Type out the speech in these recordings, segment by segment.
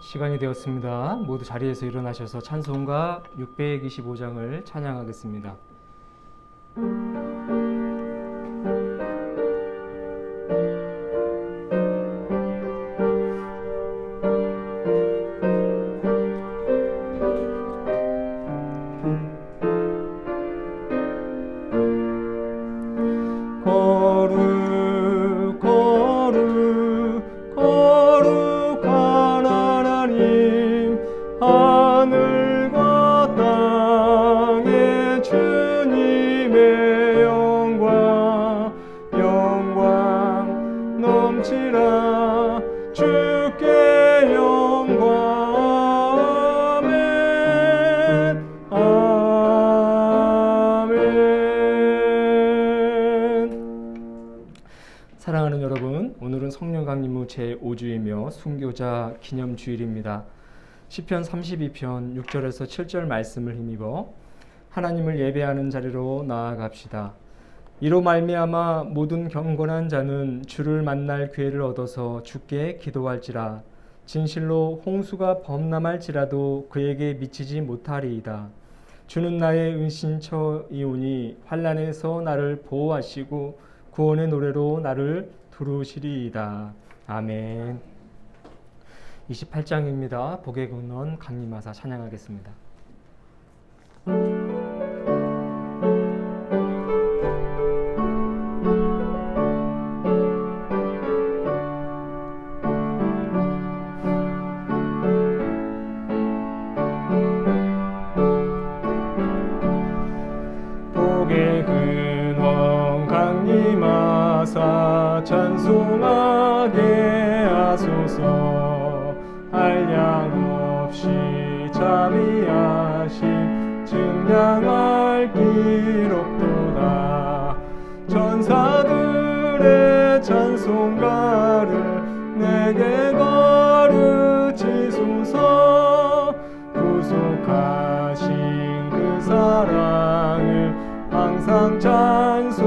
시간이 되었습니다. 모두 자리에서 일어나셔서 찬송가 625장을 찬양하겠습니다. 하늘과 땅에 주님의 영광 넘치라. 주께 영광. 아멘 아멘. 사랑하는 여러분, 오늘은 성령 강림후 제5주이며 순교자 기념주일입니다. 시편 32편 6절에서 7절 말씀을 힘입어 하나님을 예배하는 자리로 나아갑시다. 이로 말미암아 모든 경건한 자는 주를 만날 기회를 얻어서 주께 기도할지라. 진실로 홍수가 범람할지라도 그에게 미치지 못하리이다. 주는 나의 은신처이오니 환난에서 나를 보호하시고 구원의 노래로 나를 두루시리이다. 아멘. 28장입니다. 복의 근원 강림하사 찬양하겠습니다. 복의 근원 강림하사 찬송하게 하소서. 한량없이 자비하심 증량할 기록도다. 천사들의 찬송가를 내게 가르치소서. 구속하신 그 사랑을 항상 찬송합니다.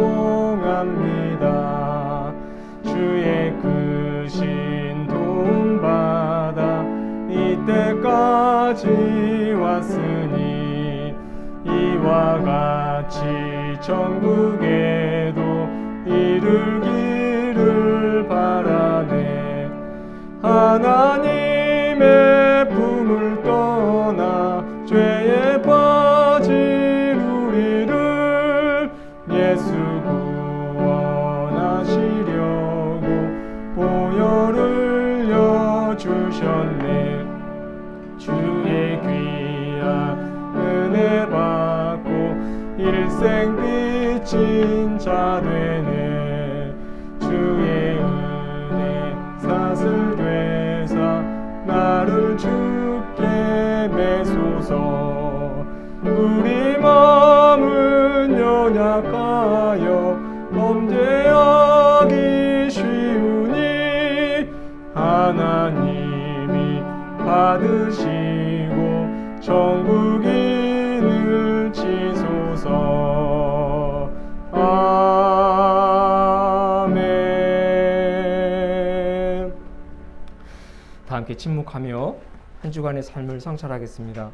주의 크신 도움받아 이때까지 왔으니 이와 같이 천국에도 이르기를 바라네. 하나님의 품을 떠나 죄에 빠진 우리를 예수 구원하시려고 보혈을 여주셨네. 주의 귀한 은혜 받고 일생 빚진 자 되네. 주의 은혜 사슬되사 나를 주께 매소서. 우리 마음은 연약하여 범죄하기 쉬우니 하나님이 받으시고 천국인을 치소서. 아멘. 다 함께 침묵하며 한 주간의 삶을 성찰하겠습니다.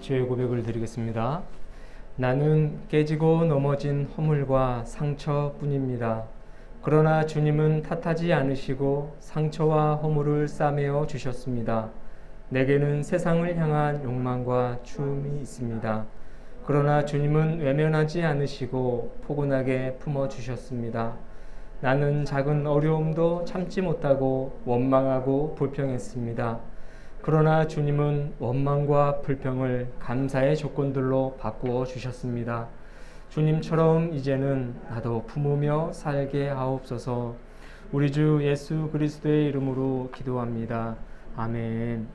죄의 고백을 드리겠습니다. 나는 깨지고 넘어진 허물과 상처뿐입니다. 그러나 주님은 탓하지 않으시고 상처와 허물을 싸매어 주셨습니다. 내게는 세상을 향한 욕망과 추움이 있습니다. 그러나 주님은 외면하지 않으시고 포근하게 품어주셨습니다. 나는 작은 어려움도 참지 못하고 원망하고 불평했습니다. 그러나 주님은 원망과 불평을 감사의 조건들로 바꾸어 주셨습니다. 주님처럼 이제는 나도 품으며 살게 하옵소서. 우리 주 예수 그리스도의 이름으로 기도합니다. 아멘.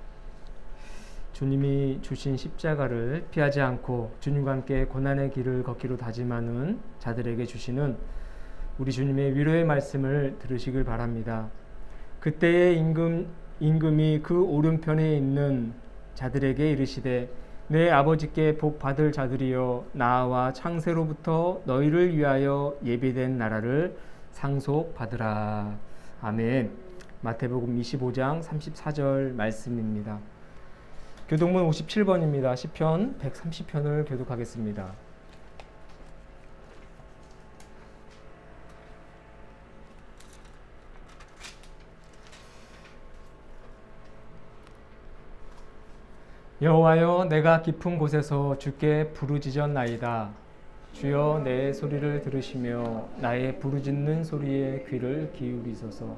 주님이 주신 십자가를 피하지 않고 주님과 함께 고난의 길을 걷기로 다짐하는 자들에게 주시는 우리 주님의 위로의 말씀을 들으시길 바랍니다. 그때의 임금이 그 오른편에 있는 자들에게 이르시되 내 아버지께 복 받을 자들이여 나와 창세로부터 너희를 위하여 예비된 나라를 상속받으라. 아멘. 마태복음 25장 34절 말씀입니다. 교동문 57번입니다. 시편 130편을 교독하겠습니다. 여호와여, 내가 깊은 곳에서 주께 부르짖었나이다. 주여, 내 소리를 들으시며 나의 부르짖는 소리에 귀를 기울이소서.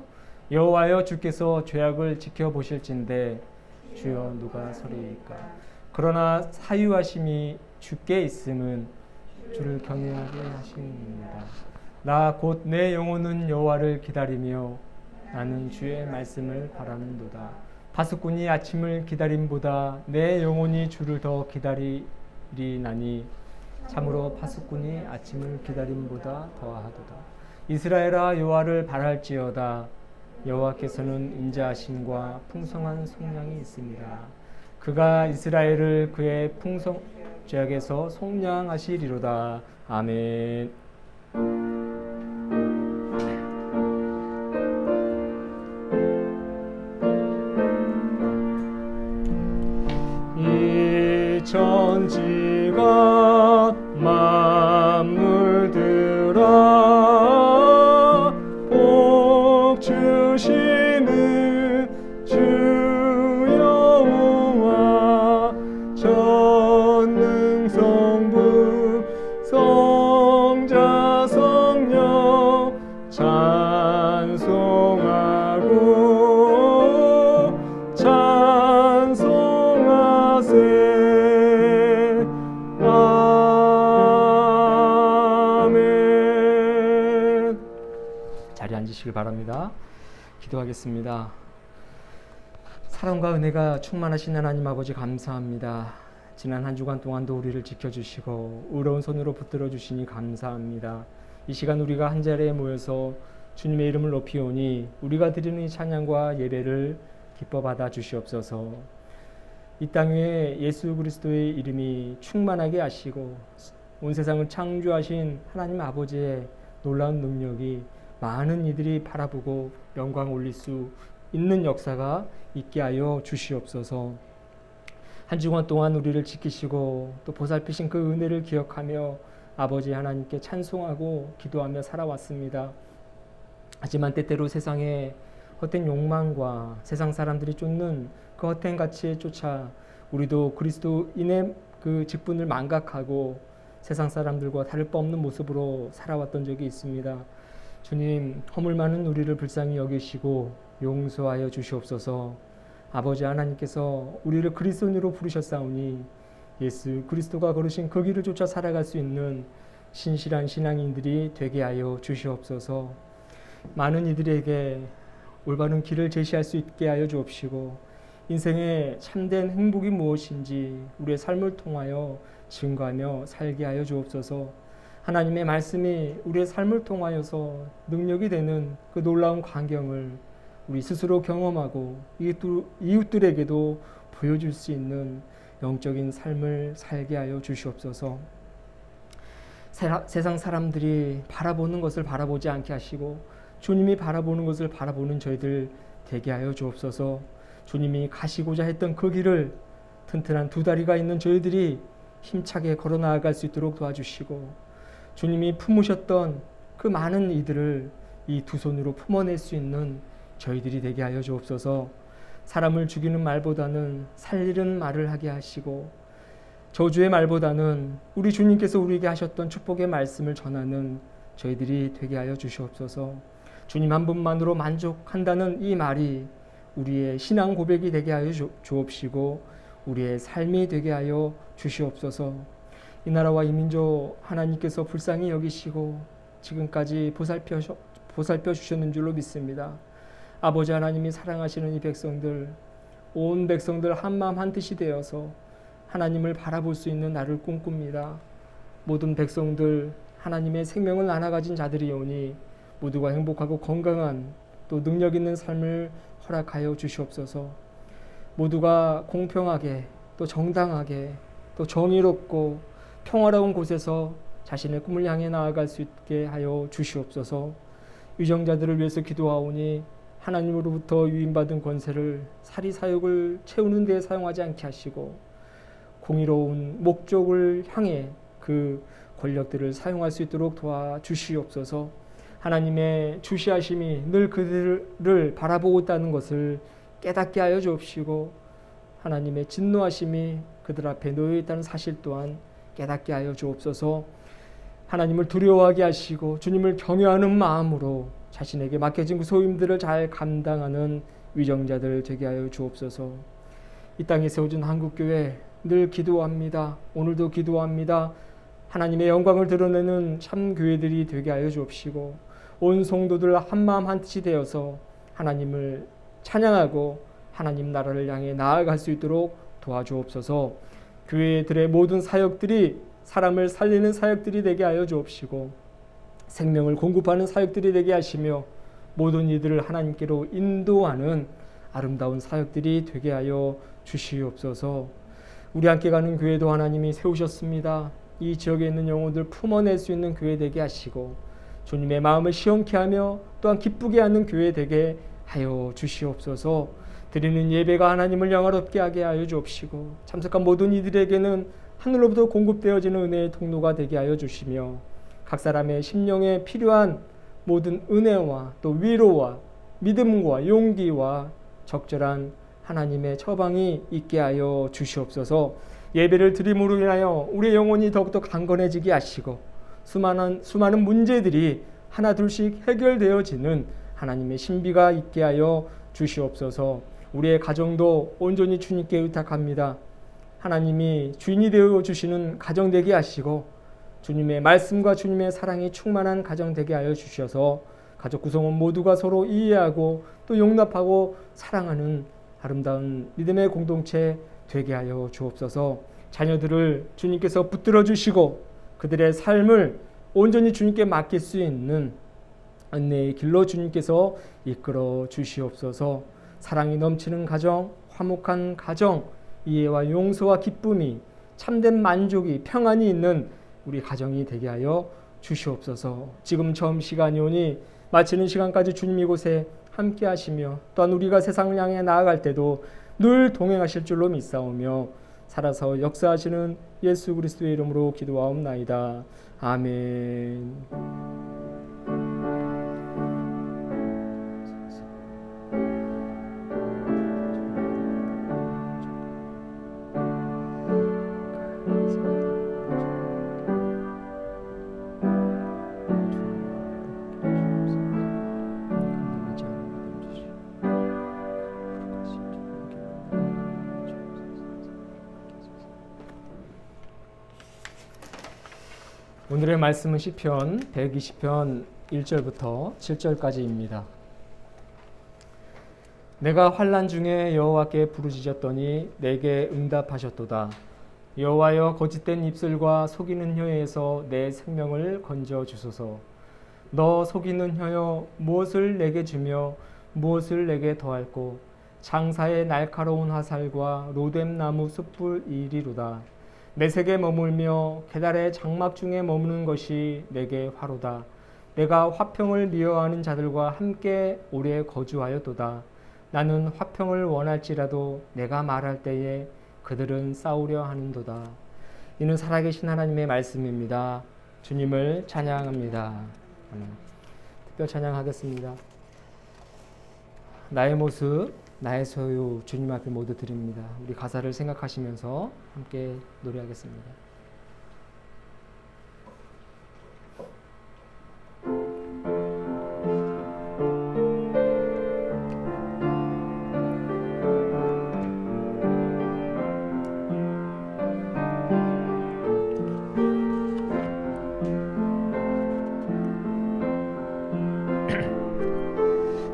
여호와여, 주께서 죄악을 지켜보실진대 주여 누가 서리이까. 그러나 사유하심이 주께 있음은 주를 경외하게 하심입니다. 나 곧 내 영혼은 여호와를 기다리며 나는 주의 말씀을 바라는도다. 파수꾼이 아침을 기다림보다 내 영혼이 주를 더 기다리리나니 참으로 파수꾼이 아침을 기다림보다 더하도다. 이스라엘아, 여호와를 바랄지어다. 여호와께서는 인자하심과 풍성한 속량이 있습니다. 그가 이스라엘을 그의 죄악에서 속량하시리로다. 아멘. 이 천지가 만물들아 복 주시는 주 여호와 전능성부 성자 성령 찬송하고 아멘. 자리에 앉으시길 바랍니다. 기도하겠습니다. 사랑과 은혜가 충만하신 하나님 아버지, 감사합니다. 지난 한 주간 동안도 우리를 지켜주시고 의로운 손으로 붙들어 주시니 감사합니다. 이 시간 우리가 한자리에 모여서 주님의 이름을 높이오니 우리가 드리는 이 찬양과 예배를 기뻐 받아 주시옵소서. 이 땅 위에 예수 그리스도의 이름이 충만하게 하시고 온 세상을 창조하신 하나님 아버지의 놀라운 능력이 많은 이들이 바라보고 영광 올릴 수 있는 역사가 있게 하여 주시옵소서. 한 주간 동안 우리를 지키시고 또 보살피신 그 은혜를 기억하며 아버지 하나님께 찬송하고 기도하며 살아왔습니다. 하지만 때때로 세상의 헛된 욕망과 세상 사람들이 쫓는 그 헛된 가치에 쫓아 우리도 그리스도인의 그 직분을 망각하고 세상 사람들과 다를 바 없는 모습으로 살아왔던 적이 있습니다. 주님, 허물 많은 우리를 불쌍히 여기시고 용서하여 주시옵소서. 아버지 하나님께서 우리를 그리스도인으로 부르셨사오니 예수 그리스도가 걸으신 그 길을 쫓아 살아갈 수 있는 신실한 신앙인들이 되게 하여 주시옵소서. 많은 이들에게 올바른 길을 제시할 수 있게 하여 주옵시고 인생의 참된 행복이 무엇인지 우리의 삶을 통하여 증거하며 살게 하여 주옵소서. 하나님의 말씀이 우리의 삶을 통하여서 능력이 되는 그 놀라운 광경을 우리 스스로 경험하고 이웃들에게도 보여줄 수 있는 영적인 삶을 살게 하여 주시옵소서. 세상 사람들이 바라보는 것을 바라보지 않게 하시고 주님이 바라보는 것을 바라보는 저희들 되게 하여 주옵소서. 주님이 가시고자 했던 그 길을 튼튼한 두 다리가 있는 저희들이 힘차게 걸어 나아갈 수 있도록 도와주시고 주님이 품으셨던 그 많은 이들을 이 두 손으로 품어낼 수 있는 저희들이 되게 하여 주옵소서. 사람을 죽이는 말보다는 살리는 말을 하게 하시고 저주의 말보다는 우리 주님께서 우리에게 하셨던 축복의 말씀을 전하는 저희들이 되게 하여 주시옵소서. 주님 한 분만으로 만족한다는 이 말이 우리의 신앙 고백이 되게 하여 주옵시고 우리의 삶이 되게 하여 주시옵소서. 이 나라와 이 민족 하나님께서 불쌍히 여기시고 지금까지 보살펴 주셨는 줄로 믿습니다. 아버지 하나님이 사랑하시는 이 백성들, 온 백성들 한마음 한뜻이 되어서 하나님을 바라볼 수 있는 날을 꿈꿉니다. 모든 백성들 하나님의 생명을 나눠 가진 자들이오니 모두가 행복하고 건강한 또 능력 있는 삶을 허락하여 주시옵소서. 모두가 공평하게 또 정당하게 또 정의롭고 평화로운 곳에서 자신의 꿈을 향해 나아갈 수 있게 하여 주시옵소서. 위정자들을 위해서 기도하오니 하나님으로부터 유인받은 권세를 사리사욕을 채우는 데 사용하지 않게 하시고 공의로운 목적을 향해 그 권력들을 사용할 수 있도록 도와주시옵소서. 하나님의 주시하심이 늘 그들을 바라보고 있다는 것을 깨닫게 하여 주옵시고 하나님의 진노하심이 그들 앞에 놓여 있다는 사실 또한 깨닫게 하여 주옵소서. 하나님을 두려워하게 하시고 주님을 경외하는 마음으로 자신에게 맡겨진 그 소임들을 잘 감당하는 위정자들 되게 하여 주옵소서. 이 땅에 세워진 한국교회 늘 기도합니다. 오늘도 기도합니다. 하나님의 영광을 드러내는 참 교회들이 되게 하여 주옵시고 온 성도들 한마음 한뜻이 되어서 하나님을 찬양하고 하나님 나라를 향해 나아갈 수 있도록 도와주옵소서. 교회들의 모든 사역들이 사람을 살리는 사역들이 되게 하여 주옵시고 생명을 공급하는 사역들이 되게 하시며 모든 이들을 하나님께로 인도하는 아름다운 사역들이 되게 하여 주시옵소서. 우리 함께 가는 교회도 하나님이 세우셨습니다. 이 지역에 있는 영혼들 품어낼 수 있는 교회 되게 하시고 주님의 마음을 시원케 하며 또한 기쁘게 하는 교회 되게 하여 주시옵소서. 드리는 예배가 하나님을 영화롭게 하게 하여 주옵시고 참석한 모든 이들에게는 하늘로부터 공급되어지는 은혜의 통로가 되게 하여 주시며 각 사람의 심령에 필요한 모든 은혜와 또 위로와 믿음과 용기와 적절한 하나님의 처방이 있게 하여 주시옵소서. 예배를 드림으로 인하여 우리의 영혼이 더욱더 강건해지게 하시고 수많은 문제들이 하나 둘씩 해결되어지는 하나님의 신비가 있게 하여 주시옵소서. 우리의 가정도 온전히 주님께 의탁합니다. 하나님이 주인이 되어 주시는 가정 되게 하시고 주님의 말씀과 주님의 사랑이 충만한 가정 되게 하여 주셔서 가족 구성원 모두가 서로 이해하고 또 용납하고 사랑하는 아름다운 믿음의 공동체 되게 하여 주옵소서. 자녀들을 주님께서 붙들어 주시고 그들의 삶을 온전히 주님께 맡길 수 있는 은혜의 길로 주님께서 이끌어 주시옵소서. 사랑이 넘치는 가정, 화목한 가정, 이해와 용서와 기쁨이 참된 만족이 평안이 있는 우리 가정이 되게 하여 주시옵소서. 지금 처음 시간이 오니 마치는 시간까지 주님 이곳에 함께 하시며 또한 우리가 세상을 향해 나아갈 때도 늘 동행하실 줄로 믿사오며 살아서 역사하시는 예수 그리스도의 이름으로 기도하옵나이다. 아멘. 오늘의 말씀은 시편 120편 1절부터 7절까지입니다. 내가 환난 중에 여호와께 부르짖었더니 내게 응답하셨도다. 여호와여 거짓된 입술과 속이는 혀에서 내 생명을 건져 주소서. 너 속이는 혀여 무엇을 내게 주며 무엇을 내게 더할꼬. 장사의 날카로운 화살과 로뎀나무 숯불 이리로다. 메색에 머물며 계달의 장막 중에 머무는 것이 내게 화로다. 내가 화평을 미워하는 자들과 함께 오래 거주하였도다. 나는 화평을 원할지라도 내가 말할 때에 그들은 싸우려 하는도다. 이는 살아계신 하나님의 말씀입니다. 주님을 찬양합니다. 특별 찬양하겠습니다. 나의 모습, 나의 소유 주님 앞에 모두 드립니다. 우리 가사를 생각하시면서 함께 노래하겠습니다.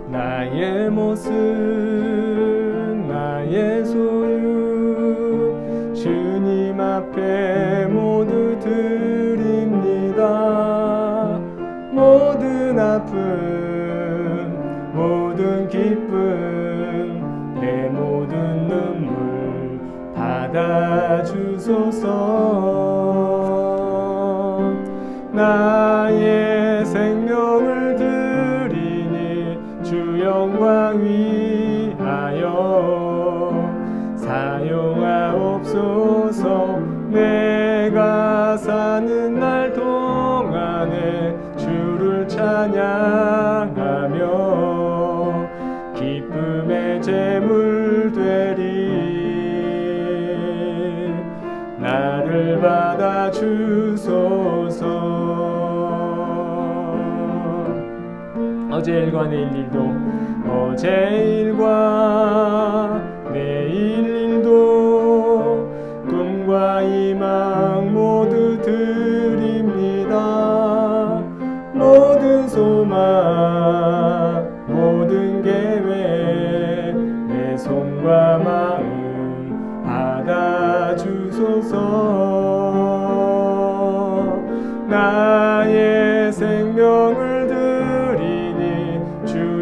나의 모습 나의 소유 주님 앞에 모두 드립니다. 모든 아픔 모든 기쁨 내 모든 눈물 받아주소서. 나의 생명을 주 영광 위하여 사용하옵소서. 내가 사는 날 동안에 주를 찬양하며 기쁨의 제물 되리. 나를 받아 주소서. 어제 일과 내일 일도 어제 일과 내일 일도 꿈과 희망 모두 드립니다. 모든 소망 모든 계획 내 손과 마음 받아주소서. 나의 생명을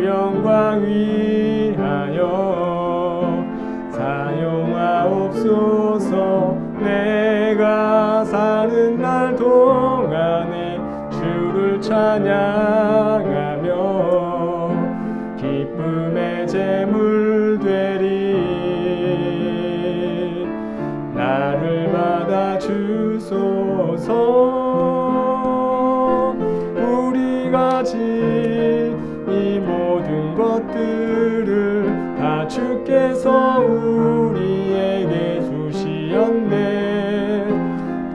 영광 위하여 사용하옵소서. 내가 사는 날 동안에 주를 찬양하며 기쁨의 제물 되리. 나를 받아 주소서. 우리가 이 모든 것들을 다 주께서 우리에게 주시었네.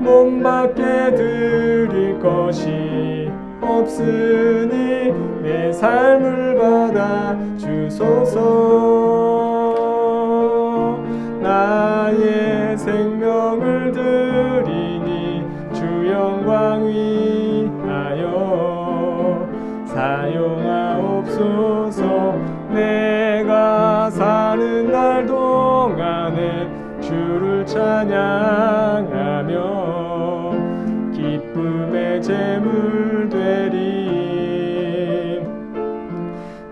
몸밖에 드릴 것이 없으니 내 삶을 받아 주소서. 나의 생명을 드리니 주 영광 위하여 사용하옵소서. 내가 사는 날 동안에 주를 찬양하며 기쁨의 제물 되리.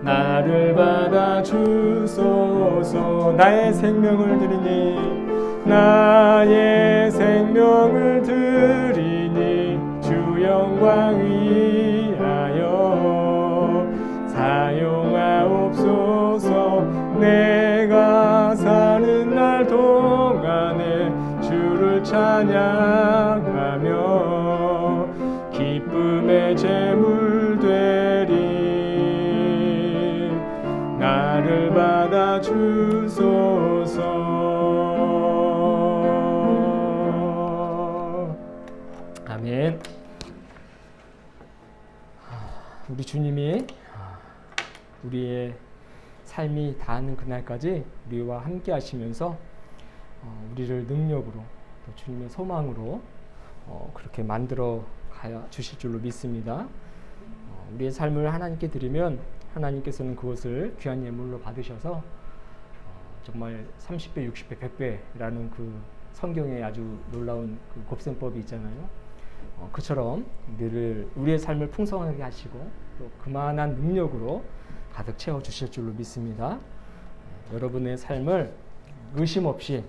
나를 받아 주소서. 나의 생명을 드리니 나의 생명을 드리니 주 영광 위하여 사용하옵소서. 내가 사는 날 동안에 주를 찬양하며 기쁨의 제물 되리. 나를 받아 주소서. 아멘. 우리 주님이 우리의 삶이 닿는 그날까지 우리와 함께 하시면서 우리를 능력으로 또 주님의 소망으로 그렇게 만들어 가야 주실 줄로 믿습니다. 우리의 삶을 하나님께 드리면 하나님께서는 그것을 귀한 예물로 받으셔서 정말 30배, 60배, 100배라는 그 성경에 아주 놀라운 그 곱셈법이 있잖아요. 그처럼 우리의 삶을 풍성하게 하시고 또 그만한 능력으로 가득 채워주실 줄로 믿습니다. 여러분의 삶을 의심 없이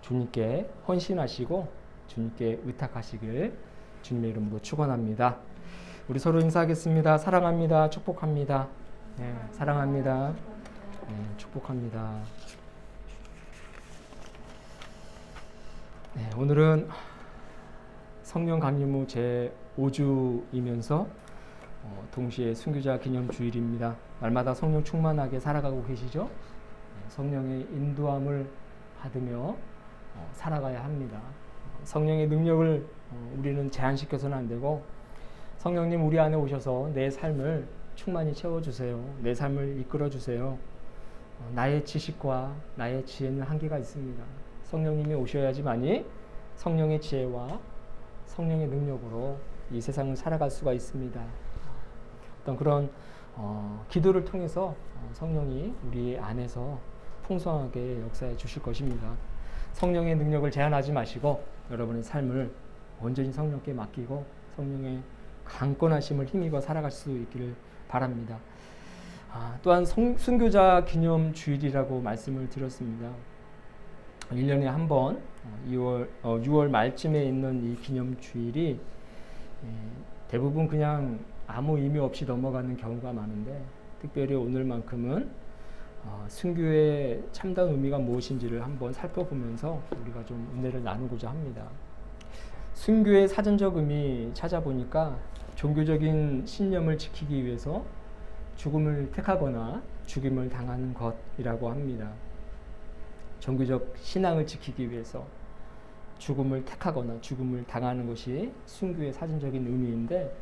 주님께 헌신하시고 주님께 의탁하시길 주님의 이름으로 축원합니다. 우리 서로 인사하겠습니다. 사랑합니다. 축복합니다. 네, 사랑합니다. 네, 축복합니다. 네, 오늘은 성령 강림 후 제5주이면서 동시에 순교자 기념 주일입니다. 날마다 성령 충만하게 살아가고 계시죠? 성령의 인도함을 받으며 살아가야 합니다. 성령의 능력을 우리는 제한시켜서는 안 되고 성령님 우리 안에 오셔서 내 삶을 충만히 채워주세요. 내 삶을 이끌어주세요. 나의 지식과 나의 지혜는 한계가 있습니다. 성령님이 오셔야지만이 성령의 지혜와 성령의 능력으로 이 세상을 살아갈 수가 있습니다. 어떤 그런 기도를 통해서 성령이 우리 안에서 풍성하게 역사해 주실 것입니다. 성령의 능력을 제한하지 마시고 여러분의 삶을 온전히 성령께 맡기고 성령의 강권하심을 힘입어 살아갈 수 있기를 바랍니다. 또한 순교자 기념 주일이라고 말씀을 드렸습니다. 1년에 한 번 6월 말쯤에 있는 이 기념 주일이 대부분 그냥 아무 의미 없이 넘어가는 경우가 많은데 특별히 오늘만큼은 순교의 참다운 의미가 무엇인지를 한번 살펴보면서 우리가 좀 은혜를 나누고자 합니다. 순교의 사전적 의미 찾아보니까 종교적인 신념을 지키기 위해서 죽음을 택하거나 죽임을 당하는 것이라고 합니다. 종교적 신앙을 지키기 위해서 죽음을 택하거나 죽음을 당하는 것이 순교의 사전적인 의미인데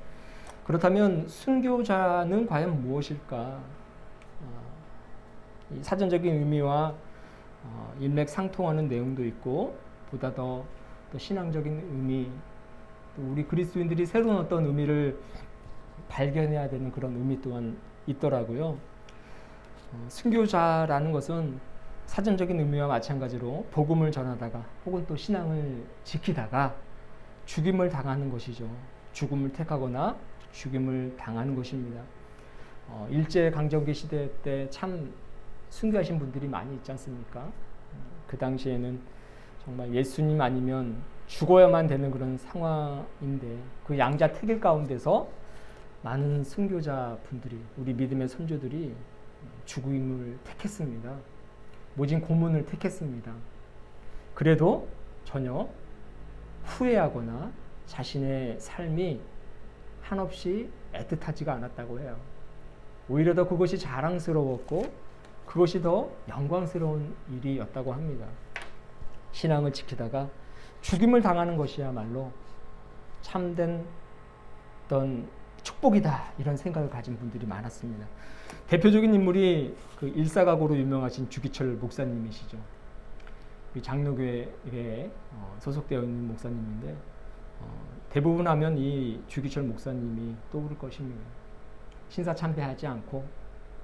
그렇다면 순교자는 과연 무엇일까? 이 사전적인 의미와 일맥상통하는 내용도 있고 보다 더 신앙적인 의미 또 우리 그리스도인들이 새로운 어떤 의미를 발견해야 되는 그런 의미 또한 있더라고요. 순교자라는 것은 사전적인 의미와 마찬가지로 복음을 전하다가 혹은 또 신앙을 지키다가 죽임을 당하는 것이죠. 죽음을 택하거나 죽임을 당하는 것입니다. 일제강점기 시대 때 참 순교하신 분들이 많이 있지 않습니까? 그 당시에는 정말 예수님 아니면 죽어야만 되는 그런 상황인데 그 양자택일 가운데서 많은 순교자 분들이 우리 믿음의 선조들이 죽음을 택했습니다. 모진 고문을 택했습니다. 그래도 전혀 후회하거나 자신의 삶이 한없이 애틋하지가 않았다고 해요. 오히려 더 그것이 자랑스러웠고 그것이 더 영광스러운 일이었다고 합니다. 신앙을 지키다가 죽임을 당하는 것이야말로 참된 어떤 축복이다 이런 생각을 가진 분들이 많았습니다. 대표적인 인물이 그 일사각오로 유명하신 주기철 목사님이시죠. 장로교회에 소속되어 있는 목사님인데 대부분 하면 이 주기철 목사님이 떠오를 것입니다. 신사참배하지 않고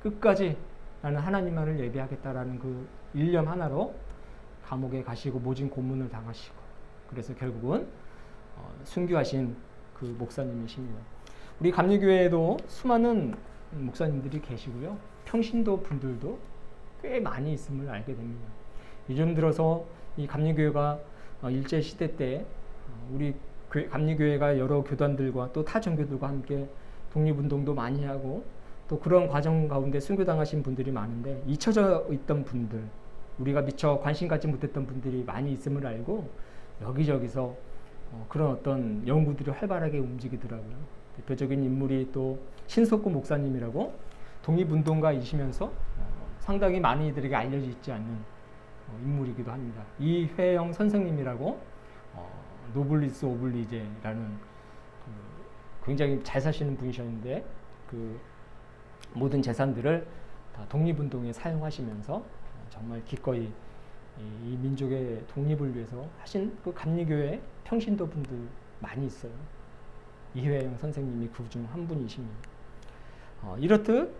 끝까지 나는 하나님만을 예배하겠다라는 그 일념 하나로 감옥에 가시고 모진 고문을 당하시고 그래서 결국은 순교하신 그 목사님이십니다. 우리 감리교회에도 수많은 목사님들이 계시고요. 평신도 분들도 꽤 많이 있음을 알게 됩니다. 요즘 들어서 이 감리교회가 일제시대 때 우리 감리교회가 여러 교단들과 또 타 종교들과 함께 독립운동도 많이 하고 또 그런 과정 가운데 순교당하신 분들이 많은데 잊혀져 있던 분들 우리가 미처 관심 갖지 못했던 분들이 많이 있음을 알고 여기저기서 그런 어떤 연구들이 활발하게 움직이더라고요. 대표적인 인물이 또 신석구 목사님이라고 독립운동가이시면서 상당히 많은 이들에게 알려져 있지 않는 인물이기도 합니다. 이회영 선생님이라고 노블리스 오블리제라는 굉장히 잘 사시는 분이셨는데 그 모든 재산들을 다 독립운동에 사용하시면서 정말 기꺼이 이 민족의 독립을 위해서 하신 그 감리교회 평신도 분들 많이 있어요. 이회영 선생님이 그 중 한 분이십니다. 이렇듯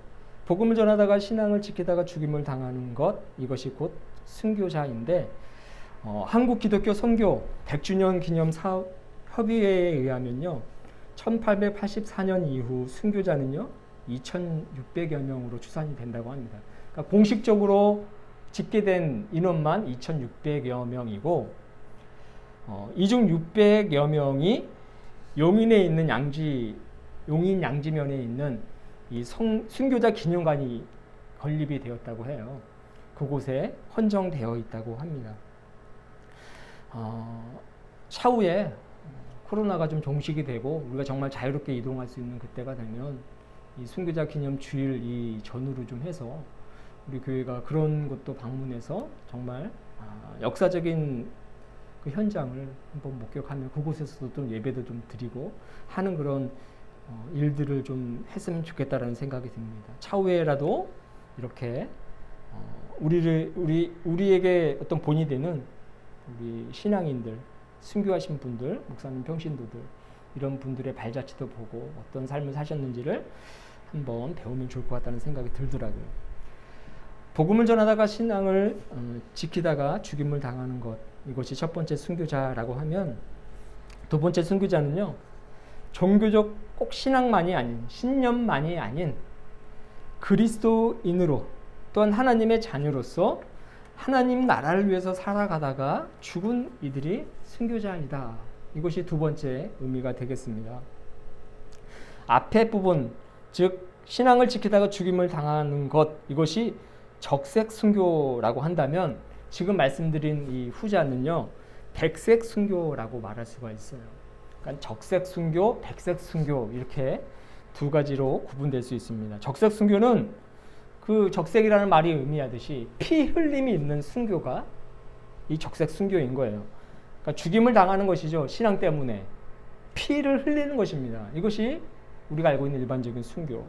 복음을 전하다가 신앙을 지키다가 죽임을 당하는 것 이것이 곧 순교자인데 한국 기독교 선교 100주년 기념 사업 협의회에 의하면요 1884년 이후 순교자는요 2,600여 명으로 추산이 된다고 합니다. 그러니까 공식적으로 집계된 인원만 2,600여 명이고 이 중 600여 명이 용인에 있는 용인 양지면에 있는 이 순교자 기념관이 건립이 되었다고 해요. 그곳에 헌정되어 있다고 합니다. 차후에 코로나가 좀 종식이 되고 우리가 정말 자유롭게 이동할 수 있는 그때가 되면 이 순교자 기념 주일 이 전후로 좀 해서 우리 교회가 그런 곳도 방문해서 정말 역사적인 그 현장을 한번 목격하며 그곳에서도 좀 예배도 좀 드리고 하는 그런 일들을 좀 했으면 좋겠다라는 생각이 듭니다. 차후에라도 이렇게 우리에게 어떤 본이 되는 우리 신앙인들, 순교하신 분들, 목사님, 평신도들 이런 분들의 발자취도 보고 어떤 삶을 사셨는지를 한번 배우면 좋을 것 같다는 생각이 들더라고요. 복음을 전하다가 신앙을 지키다가 죽임을 당하는 것, 이것이 첫 번째 순교자라고 하면, 두 번째 순교자는요, 종교적 꼭 신앙만이 아닌, 신념만이 아닌 그리스도인으로 또한 하나님의 자녀로서 하나님 나라를 위해서 살아가다가 죽은 이들이 순교자이다. 이것이 두 번째 의미가 되겠습니다. 앞에 부분, 즉 신앙을 지키다가 죽임을 당하는 것, 이것이 적색 순교라고 한다면 지금 말씀드린 이 후자는요, 백색 순교라고 말할 수가 있어요. 그러니까 적색 순교, 백색 순교 이렇게 두 가지로 구분될 수 있습니다. 적색 순교는 그 적색이라는 말이 의미하듯이 피 흘림이 있는 순교가 이 적색 순교인 거예요. 그러니까 죽임을 당하는 것이죠. 신앙 때문에 피를 흘리는 것입니다. 이것이 우리가 알고 있는 일반적인 순교.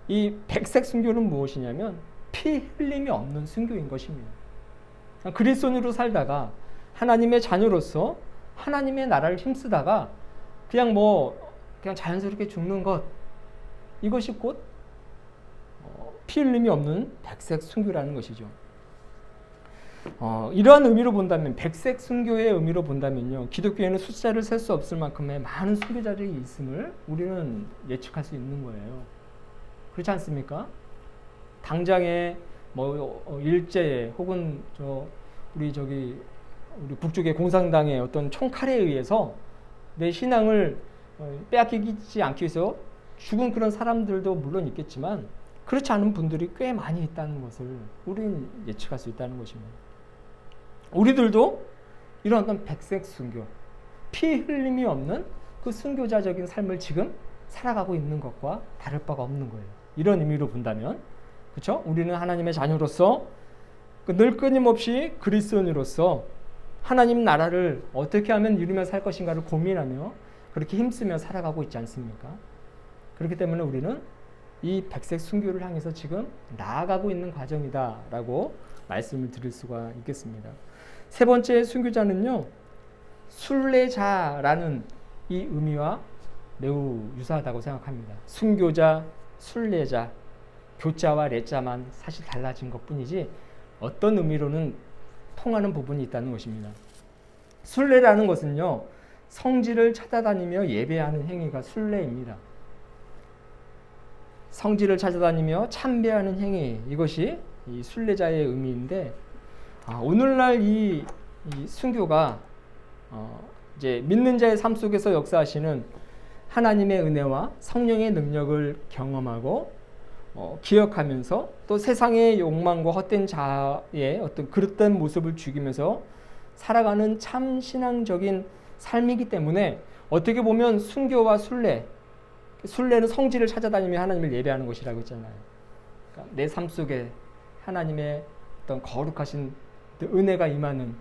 이 백색 순교는 무엇이냐면 피 흘림이 없는 순교인 것입니다. 그러니까 그리스도인으로 살다가 하나님의 자녀로서 하나님의 나라를 힘쓰다가 그냥 자연스럽게 죽는 것, 이것이 곧 피 흘림이 없는 백색 순교라는 것이죠. 이러한 의미로 본다면, 백색 순교의 의미로 본다면요, 기독교에는 숫자를 셀 수 없을 만큼의 많은 순교자들이 있음을 우리는 예측할 수 있는 거예요. 그렇지 않습니까? 당장에 일제에 혹은 우리 북쪽의 공산당의 어떤 총칼에 의해서 내 신앙을 빼앗기지 않기 위해서 죽은 그런 사람들도 물론 있겠지만 그렇지 않은 분들이 꽤 많이 있다는 것을 우리는 예측할 수 있다는 것입니다. 우리들도 이런 어떤 백색 순교, 피 흘림이 없는 그 순교자적인 삶을 지금 살아가고 있는 것과 다를 바가 없는 거예요. 이런 의미로 본다면, 그렇죠? 우리는 하나님의 자녀로서 늘 끊임없이 그리스도인으로서 하나님 나라를 어떻게 하면 이루며 살 것인가를 고민하며 그렇게 힘쓰며 살아가고 있지 않습니까? 그렇기 때문에 우리는 이 백색 순교를 향해서 지금 나아가고 있는 과정이다라고 말씀을 드릴 수가 있겠습니다. 세 번째 순교자는요, 순례자라는 이 의미와 매우 유사하다고 생각합니다. 순교자, 순례자, 교자와 레자만 사실 달라진 것뿐이지 어떤 의미로는 통하는 부분이 있다는 것입니다. 순례라는 것은요, 성지를 찾아다니며 예배하는 행위가 순례입니다. 성지를 찾아다니며 참배하는 행위, 이것이 이 순례자의 의미인데, 오늘날 이 순교가 이제 믿는 자의 삶 속에서 역사하시는 하나님의 은혜와 성령의 능력을 경험하고 기억하면서 또 세상의 욕망과 헛된 자아의 어떤 그릇된 모습을 죽이면서 살아가는 참 신앙적인 삶이기 때문에 어떻게 보면 순교와 순례는 성지를 찾아다니며 하나님을 예배하는 것이라고 했잖아요. 그러니까 내 삶 속에 하나님의 어떤 거룩하신 은혜가 임하는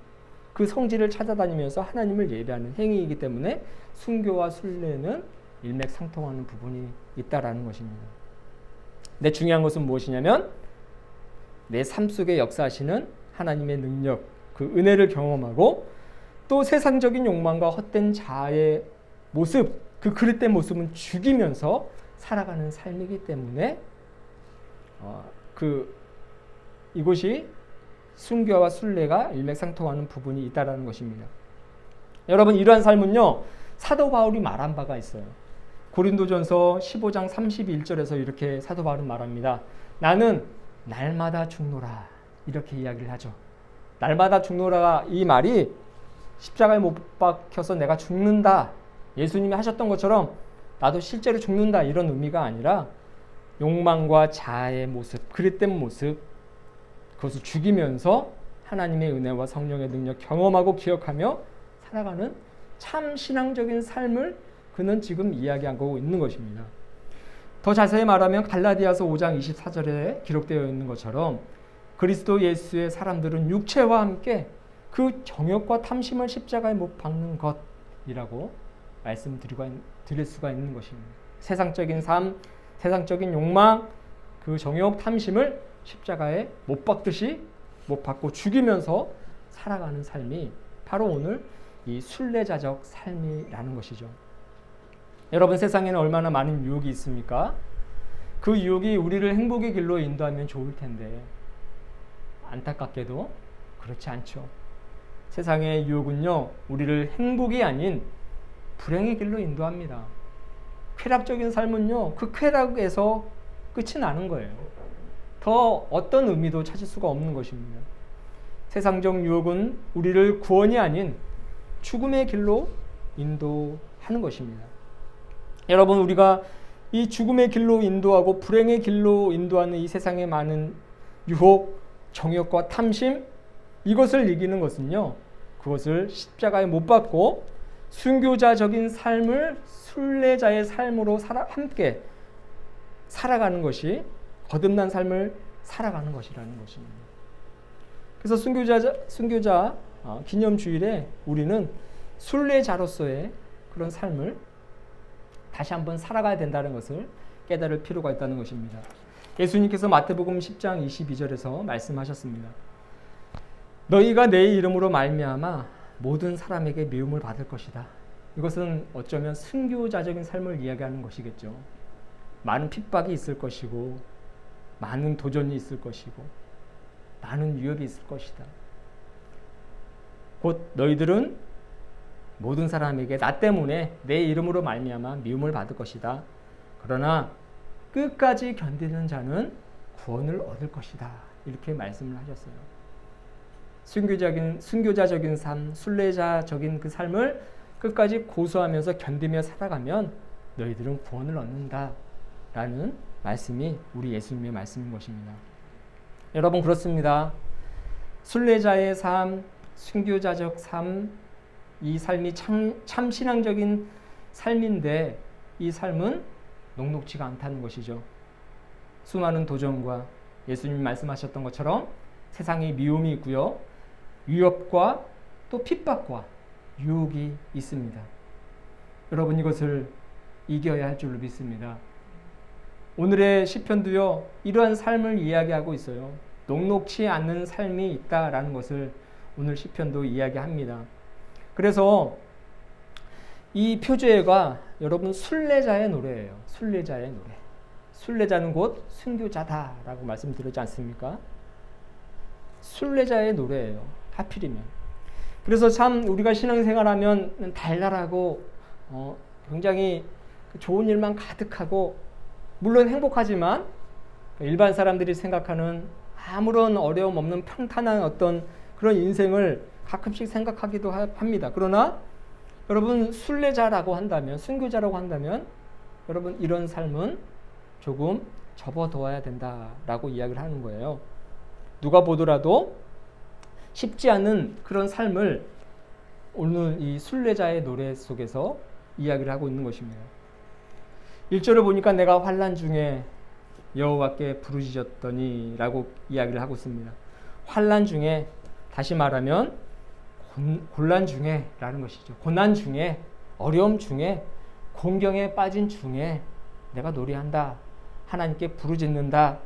그 성지를 찾아다니면서 하나님을 예배하는 행위이기 때문에 순교와 순례는 일맥상통하는 부분이 있다라는 것입니다. 근데 중요한 것은 무엇이냐면 내 삶 속에 역사하시는 하나님의 능력, 그 은혜를 경험하고 또 세상적인 욕망과 헛된 자아의 모습, 그 그릇된 모습은 죽이면서 살아가는 삶이기 때문에 이것이 순교와 순례가 일맥상통하는 부분이 있다라는 것입니다. 여러분, 이러한 삶은요, 사도 바울이 말한 바가 있어요. 고린도전서 15장 31절에서 이렇게 사도 바울은 말합니다. 나는 날마다 죽노라, 이렇게 이야기를 하죠. 날마다 죽노라, 이 말이 십자가에 못 박혀서 내가 죽는다, 예수님이 하셨던 것처럼 나도 실제로 죽는다, 이런 의미가 아니라 욕망과 자아의 모습, 그릇된 모습, 그것을 죽이면서 하나님의 은혜와 성령의 능력 경험하고 기억하며 살아가는 참 신앙적인 삶을 그는 지금 이야기하고 있는 것입니다. 더 자세히 말하면 갈라디아서 5장 24절에 기록되어 있는 것처럼 그리스도 예수의 사람들은 육체와 함께 그 정욕과 탐심을 십자가에 못 박는 것이라고 말씀드릴 수가 있는 것입니다. 세상적인 삶, 세상적인 욕망, 그 정욕, 탐심을 십자가에 못 박듯이 못 박고 죽이면서 살아가는 삶이 바로 오늘 이 순례자적 삶이라는 것이죠. 여러분, 세상에는 얼마나 많은 유혹이 있습니까? 그 유혹이 우리를 행복의 길로 인도하면 좋을 텐데 안타깝게도 그렇지 않죠. 세상의 유혹은요, 우리를 행복이 아닌 불행의 길로 인도합니다. 쾌락적인 삶은요, 그 쾌락에서 끝이 나는 거예요. 더 어떤 의미도 찾을 수가 없는 것입니다. 세상적 유혹은 우리를 구원이 아닌 죽음의 길로 인도하는 것입니다. 여러분, 우리가 이 죽음의 길로 인도하고 불행의 길로 인도하는 이 세상의 많은 유혹, 정욕과 탐심, 이것을 이기는 것은요, 그것을 십자가에 못 박고 순교자적인 삶을 순례자의 삶으로 함께 살아가는 것이, 거듭난 삶을 살아가는 것이라는 것입니다. 그래서 순교자 기념주일에 우리는 순례자로서의 그런 삶을 다시 한번 살아가야 된다는 것을 깨달을 필요가 있다는 것입니다. 예수님께서 마태복음 10장 22절에서 말씀하셨습니다. 너희가 내 이름으로 말미암아 모든 사람에게 미움을 받을 것이다. 이것은 어쩌면 순교자적인 삶을 이야기하는 것이겠죠. 많은 핍박이 있을 것이고, 많은 도전이 있을 것이고, 많은 위협이 있을 것이다. 곧 너희들은 모든 사람에게 나 때문에 내 이름으로 말미암아 미움을 받을 것이다. 그러나 끝까지 견디는 자는 구원을 얻을 것이다. 이렇게 말씀을 하셨어요. 순교자적인 삶, 순례자적인 그 삶을 끝까지 고수하면서 견디며 살아가면 너희들은 구원을 얻는다. 라는 말씀이 우리 예수님의 말씀인 것입니다. 여러분, 그렇습니다. 순례자의 삶, 순교자적 삶, 이 삶이 참 신앙적인 삶인데 이 삶은 녹록지가 않다는 것이죠. 수많은 도전과 예수님이 말씀하셨던 것처럼 세상에 미움이 있고요, 위협과 또 핍박과 유혹이 있습니다. 여러분, 이것을 이겨야 할 줄로 믿습니다. 오늘의 시편도요, 이러한 삶을 이야기하고 있어요. 녹록지 않는 삶이 있다라는 것을 오늘 시편도 이야기합니다. 그래서 이 표제가 여러분 순례자의 노래예요. 순례자의 노래. 순례자는 곧 순교자다라고 말씀드렸지 않습니까? 순례자의 노래예요. 하필이면. 그래서 참 우리가 신앙생활하면 달달하고 굉장히 좋은 일만 가득하고, 물론 행복하지만 일반 사람들이 생각하는 아무런 어려움 없는 평탄한 어떤 그런 인생을 가끔씩 생각하기도 합니다. 그러나 여러분, 순례자라고 한다면, 순교자라고 한다면 여러분, 이런 삶은 조금 접어두어야 된다라고 이야기를 하는 거예요. 누가 보더라도 쉽지 않은 그런 삶을 오늘 이 순례자의 노래 속에서 이야기를 하고 있는 것입니다. 1절을 보니까 내가 환난 중에 여호와께 부르짖었더니 라고 이야기를 하고 있습니다. 환난 중에, 다시 말하면 곤란 중에 라는 것이죠. 고난 중에, 어려움 중에, 공경에 빠진 중에 내가 노래한다, 하나님께 부르짖는다,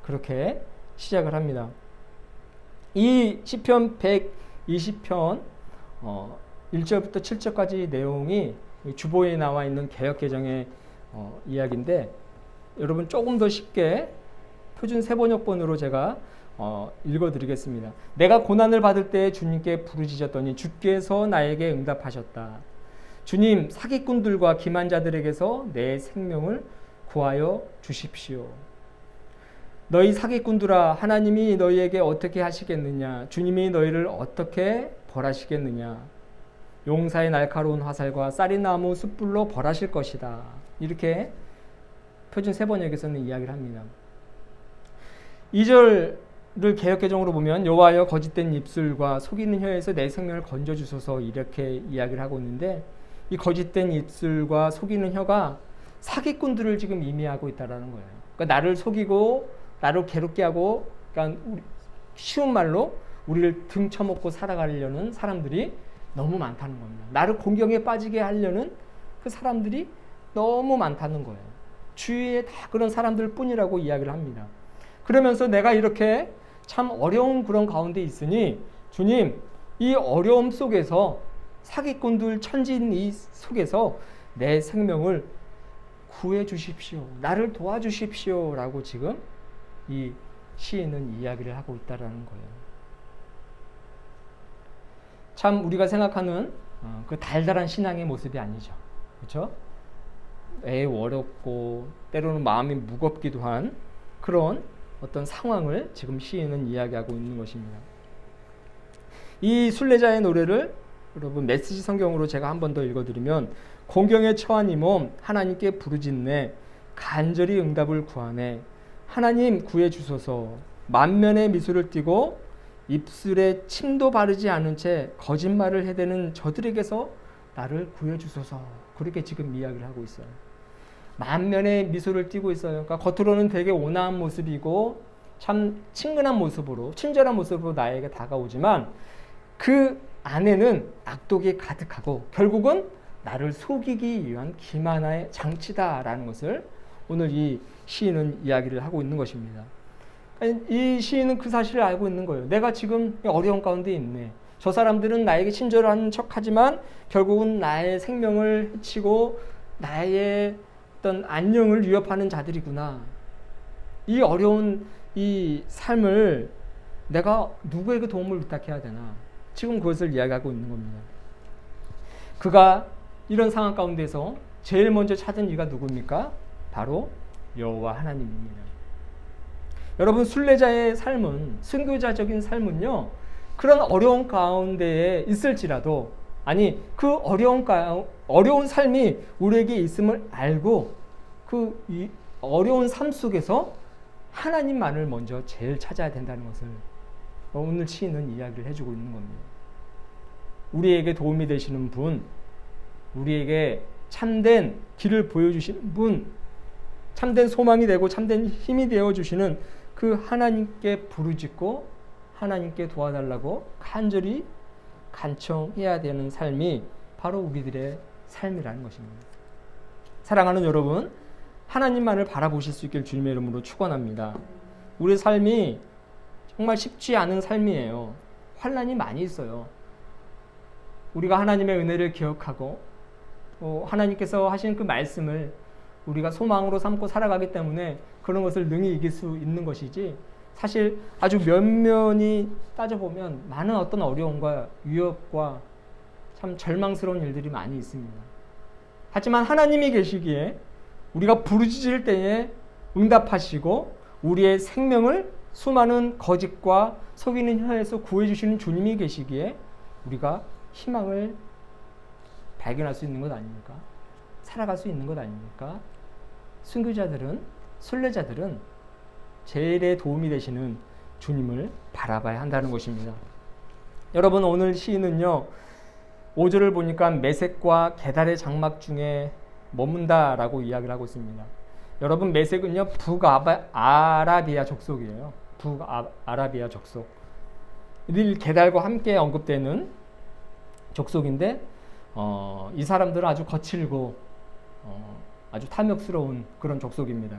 그렇게 시작을 합니다. 이 시편 120편 1절부터 7절까지 내용이 주보에 나와 있는 개역개정의 이야기인데, 여러분 조금 더 쉽게 표준 세번역본으로 제가 읽어드리겠습니다. 내가 고난을 받을 때 주님께 부르짖었더니 주께서 나에게 응답하셨다. 주님, 사기꾼들과 기만자들에게서 내 생명을 구하여 주십시오. 너희 사기꾼들아, 하나님이 너희에게 어떻게 하시겠느냐? 주님이 너희를 어떻게 벌하시겠느냐? 용사의 날카로운 화살과 쌀이나무 숯불로 벌하실 것이다. 이렇게 표준 세번역에서는 이야기를 합니다. 2절 개역개정으로 보면 여호와여 거짓된 입술과 속이는 혀에서 내 생명을 건져 주소서 이렇게 이야기를 하고 있는데 이 거짓된 입술과 속이는 혀가 사기꾼들을 지금 의미하고 있다라는 거예요. 그러니까 나를 속이고 나를 괴롭게 하고 그러니까 쉬운 말로 우리를 등쳐먹고 살아가려는 사람들이 너무 많다는 겁니다. 나를 공경에 빠지게 하려는 그 사람들이 너무 많다는 거예요. 주위에 다 그런 사람들 뿐이라고 이야기를 합니다. 그러면서 내가 이렇게 참 어려운 그런 가운데 있으니 주님 이 어려움 속에서 사기꾼들 천지인 이 속에서 내 생명을 구해 주십시오. 나를 도와주십시오. 라고 지금 이 시인은 이야기를 하고 있다라는 거예요. 참 우리가 생각하는 그 달달한 신앙의 모습이 아니죠. 그렇죠? 매우 어렵고 때로는 마음이 무겁기도 한 그런 어떤 상황을 지금 시인은 이야기하고 있는 것입니다. 이 순례자의 노래를 여러분 메시지 성경으로 제가 한 번 더 읽어드리면 공경에 처한 이 몸 하나님께 부르짖네 간절히 응답을 구하네 하나님 구해 주소서 만면에 미소를 띠고 입술에 침도 바르지 않은 채 거짓말을 해대는 저들에게서 나를 구해 주소서 그렇게 지금 이야기를 하고 있어요. 만면에 미소를 띠고 있어요. 그러니까 겉으로는 되게 온화한 모습이고 참 친근한 모습으로 친절한 모습으로 나에게 다가오지만 그 안에는 악독이 가득하고 결국은 나를 속이기 위한 기만의 장치다라는 것을 오늘 이 시인은 이야기를 하고 있는 것입니다. 이 시인은 그 사실을 알고 있는 거예요. 내가 지금 어려운 가운데 있네. 저 사람들은 나에게 친절한 척하지만 결국은 나의 생명을 해치고 나의 어떤 안녕을 위협하는 자들이구나. 이 어려운 이 삶을 내가 누구에게 도움을 부탁해야 되나? 지금 그것을 이야기하고 있는 겁니다. 그가 이런 상황 가운데서 제일 먼저 찾은 이가 누굽니까? 바로 여호와 하나님입니다. 여러분 순례자의 삶은 순교자적인 삶은요. 그런 어려운 가운데에 있을지라도 아니 그 어려운 삶이 우리에게 있음을 알고 그 이 어려운 삶 속에서 하나님만을 먼저 제일 찾아야 된다는 것을 오늘 시인은 이야기를 해주고 있는 겁니다. 우리에게 도움이 되시는 분, 우리에게 참된 길을 보여주시는 분, 참된 소망이 되고 참된 힘이 되어주시는 그 하나님께 부르짖고 하나님께 도와달라고 간절히 간청해야 되는 삶이 바로 우리들의 삶이라는 것입니다. 사랑하는 여러분, 하나님만을 바라보실 수 있길 주님의 이름으로 축원합니다. 우리 삶이 정말 쉽지 않은 삶이에요. 환난이 많이 있어요. 우리가 하나님의 은혜를 기억하고 하나님께서 하신 그 말씀을 우리가 소망으로 삼고 살아가기 때문에 그런 것을 능히 이길 수 있는 것이지 사실 아주 면면히 따져보면 많은 어떤 어려움과 위협과 참 절망스러운 일들이 많이 있습니다. 하지만 하나님이 계시기에 우리가 부르짖을 때에 응답하시고 우리의 생명을 수많은 거짓과 속이는 혀에서 구해주시는 주님이 계시기에 우리가 희망을 발견할 수 있는 것 아닙니까? 살아갈 수 있는 것 아닙니까? 순교자들은 순례자들은 제일의 도움이 되시는 주님을 바라봐야 한다는 것입니다. 여러분 오늘 시인은요 5절을 보니까 메섹과 게달의 장막 중에 머문다라고 이야기를 하고 있습니다. 여러분 메섹은요 북아라비아 족속이에요. 북아라비아 족속. 늘 게달과 함께 언급되는 족속인데 이 사람들은 아주 거칠고 아주 탐욕스러운 그런 족속입니다.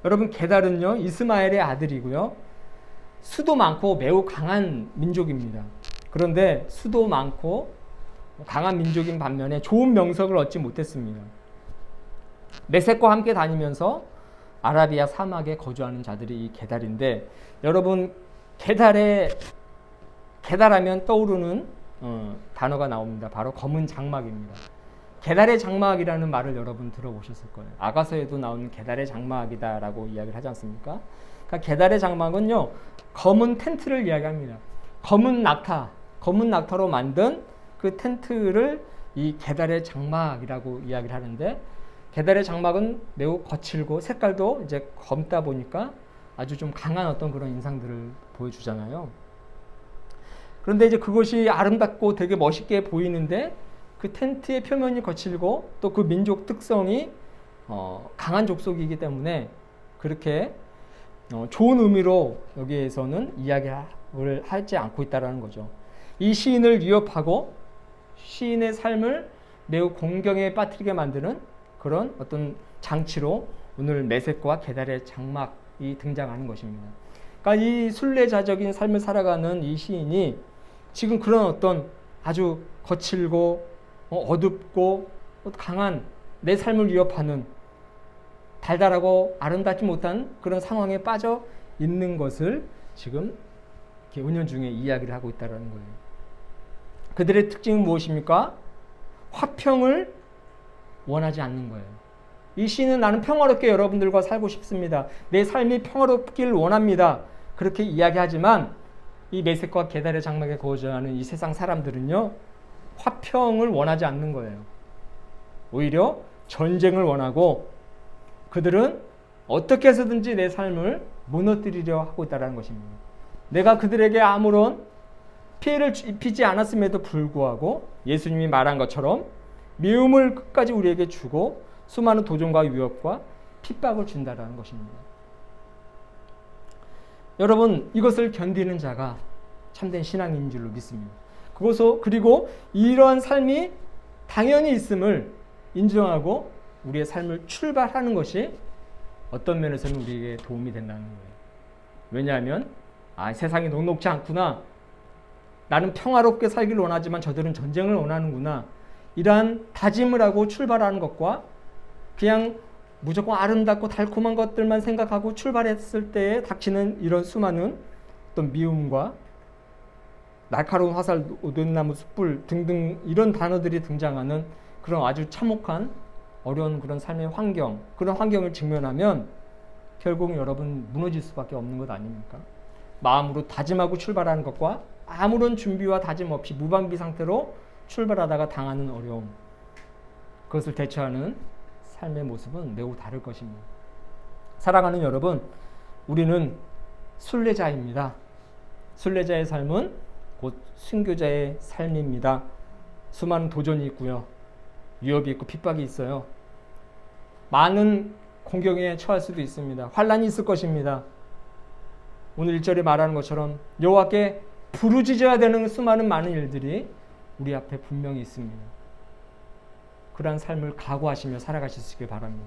여러분 게달은요 이스마엘의 아들이고요. 수도 많고 매우 강한 민족입니다. 그런데 수도 많고 강한 민족인 반면에 좋은 명성을 얻지 못했습니다. 메섹과 함께 다니면서 아라비아 사막에 거주하는 자들이 이 게달인데 여러분 게달하면 떠오르는 단어가 나옵니다. 바로 검은 장막입니다. 게달의 장막이라는 말을 여러분 들어보셨을 거예요. 아가서에도 나오는 게달의 장막이다라고 이야기를 하지 않습니까? 그러니까 게달의 장막은요 검은 텐트를 이야기합니다. 검은 낙타로 만든 그 텐트를 이 게달의 장막이라고 이야기를 하는데 게달의 장막은 매우 거칠고 색깔도 이제 검다 보니까 아주 좀 강한 어떤 그런 인상들을 보여주잖아요. 그런데 이제 그것이 아름답고 되게 멋있게 보이는데 그 텐트의 표면이 거칠고 또 그 민족 특성이 강한 족속이기 때문에 그렇게 좋은 의미로 여기에서는 이야기를 하지 않고 있다는 거죠. 이 시인을 위협하고 시인의 삶을 매우 공경에 빠뜨리게 만드는 그런 어떤 장치로 오늘 메섹과 게달의 장막이 등장하는 것입니다. 그러니까 이 순례자적인 삶을 살아가는 이 시인이 지금 그런 어떤 아주 거칠고 어둡고 강한 내 삶을 위협하는 달달하고 아름답지 못한 그런 상황에 빠져 있는 것을 지금 은연중에 이야기를 하고 있다는 거예요. 그들의 특징은 무엇입니까? 화평을 원하지 않는 거예요. 이 시인은 나는 평화롭게 여러분들과 살고 싶습니다. 내 삶이 평화롭길 원합니다. 그렇게 이야기하지만 이 메섹과 게달의 장막에 거주하는 이 세상 사람들은요, 화평을 원하지 않는 거예요. 오히려 전쟁을 원하고 그들은 어떻게 해서든지 내 삶을 무너뜨리려 하고 있다는 것입니다. 내가 그들에게 아무런 피해를 입히지 않았음에도 불구하고 예수님이 말한 것처럼 미움을 끝까지 우리에게 주고 수많은 도전과 위협과 핍박을 준다는 것입니다. 여러분, 이것을 견디는 자가 참된 신앙인 줄로 믿습니다. 그리고 이러한 삶이 당연히 있음을 인정하고 우리의 삶을 출발하는 것이 어떤 면에서는 우리에게 도움이 된다는 거예요. 왜냐하면 세상이 녹록지 않구나. 나는 평화롭게 살기를 원하지만 저들은 전쟁을 원하는구나. 이러한 다짐을 하고 출발하는 것과 그냥 무조건 아름답고 달콤한 것들만 생각하고 출발했을 때에 닥치는 이런 수많은 어떤 미움과 날카로운 화살, 오됴나무 숯불 등등 이런 단어들이 등장하는 그런 아주 참혹한 어려운 그런 삶의 환경, 그런 환경을 직면하면 결국 여러분 무너질 수밖에 없는 것 아닙니까? 마음으로 다짐하고 출발하는 것과 아무런 준비와 다짐 없이 무방비 상태로 출발하다가 당하는 어려움, 그것을 대처하는 삶의 모습은 매우 다를 것입니다. 사랑하는 여러분, 우리는 순례자입니다. 순례자의 삶은 곧 순교자의 삶입니다. 수많은 도전이 있고요. 위협이 있고 핍박이 있어요. 많은 공경에 처할 수도 있습니다. 환난이 있을 것입니다. 오늘 1절에 말하는 것처럼 여호와께 부르짖어야 되는 수많은 많은 일들이 우리 앞에 분명히 있습니다. 그러한 삶을 각오하시며 살아가실 수 있길 바랍니다.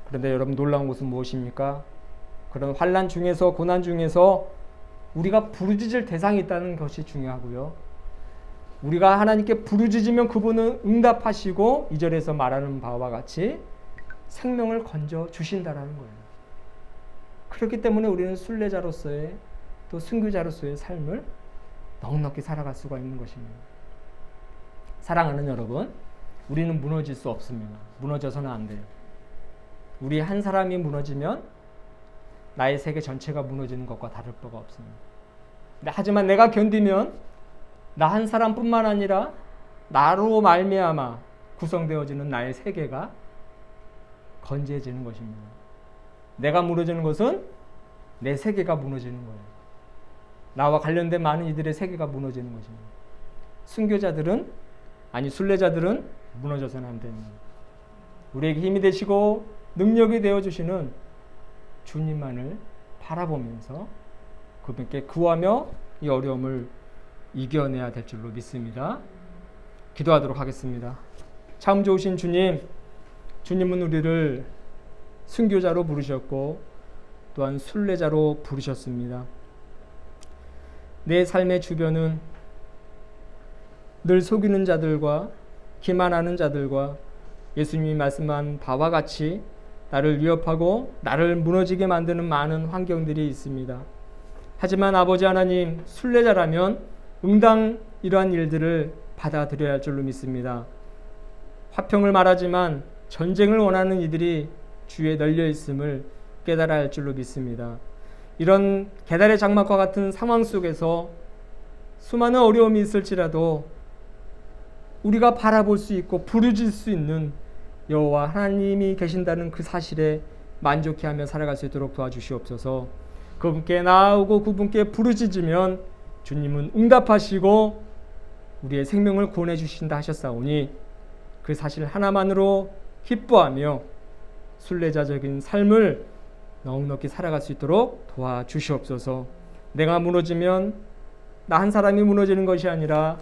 그런데 여러분, 놀라운 것은 무엇입니까? 그런 환난 중에서, 고난 중에서 우리가 부르짖을 대상이 있다는 것이 중요하고요. 우리가 하나님께 부르짖으면 그분은 응답하시고 2절에서 말하는 바와 같이 생명을 건져 주신다라는 거예요. 그렇기 때문에 우리는 순례자로서의 또 순교자로서의 삶을 넉넉히 살아갈 수가 있는 것입니다. 사랑하는 여러분, 우리는 무너질 수 없습니다. 무너져서는 안 돼요. 우리 한 사람이 무너지면 나의 세계 전체가 무너지는 것과 다를 바가 없습니다. 하지만 내가 견디면 나 한 사람뿐만 아니라 나로 말미암아 구성되어지는 나의 세계가 건재해지는 것입니다. 내가 무너지는 것은 내 세계가 무너지는 거예요. 나와 관련된 많은 이들의 세계가 무너지는 것입니다. 순례자들은 무너져서는 안 됩니다. 우리에게 힘이 되시고 능력이 되어주시는 주님만을 바라보면서 그분께 구하며 이 어려움을 이겨내야 될 줄로 믿습니다. 기도하도록 하겠습니다. 참 좋으신 주님, 주님은 우리를 순교자로 부르셨고 또한 순례자로 부르셨습니다. 내 삶의 주변은 늘 속이는 자들과 기만하는 자들과 예수님이 말씀한 바와 같이 나를 위협하고 나를 무너지게 만드는 많은 환경들이 있습니다. 하지만 아버지 하나님, 순례자라면 응당 이러한 일들을 받아들여야 할 줄로 믿습니다. 화평을 말하지만 전쟁을 원하는 이들이 주위에 널려 있음을 깨달아야 할 줄로 믿습니다. 이런 게달의 장막과 같은 상황 속에서 수많은 어려움이 있을지라도 우리가 바라볼 수 있고 부르짖을 수 있는 여호와 하나님이 계신다는 그 사실에 만족해 하며 살아갈 수 있도록 도와주시옵소서. 그분께 나아오고 그분께 부르짖으면 주님은 응답하시고 우리의 생명을 구원해 주신다 하셨사오니 그 사실 하나만으로 기뻐하며 순례자적인 삶을 넉넉히 살아갈 수 있도록 도와주시옵소서. 내가 무너지면 나 한 사람이 무너지는 것이 아니라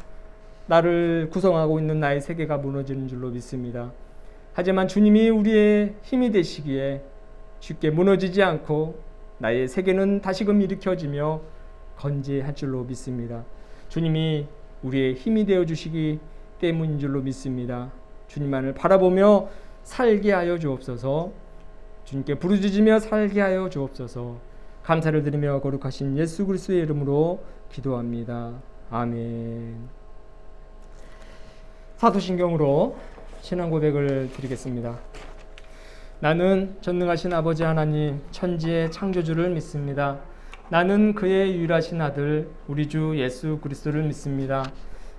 나를 구성하고 있는 나의 세계가 무너지는 줄로 믿습니다. 하지만 주님이 우리의 힘이 되시기에 쉽게 무너지지 않고 나의 세계는 다시금 일으켜지며 건재할 줄로 믿습니다. 주님이 우리의 힘이 되어 주시기 때문인 줄로 믿습니다. 주님만을 바라보며 살게 하여 주옵소서. 주님께 부르짖으며 살게 하여 주옵소서. 감사를 드리며 거룩하신 예수 그리스도의 이름으로 기도합니다. 아멘. 사도신경으로 신앙 고백을 드리겠습니다. 나는 전능하신 아버지 하나님 천지의 창조주를 믿습니다. 나는 그의 유일하신 아들 우리 주 예수 그리스도를 믿습니다.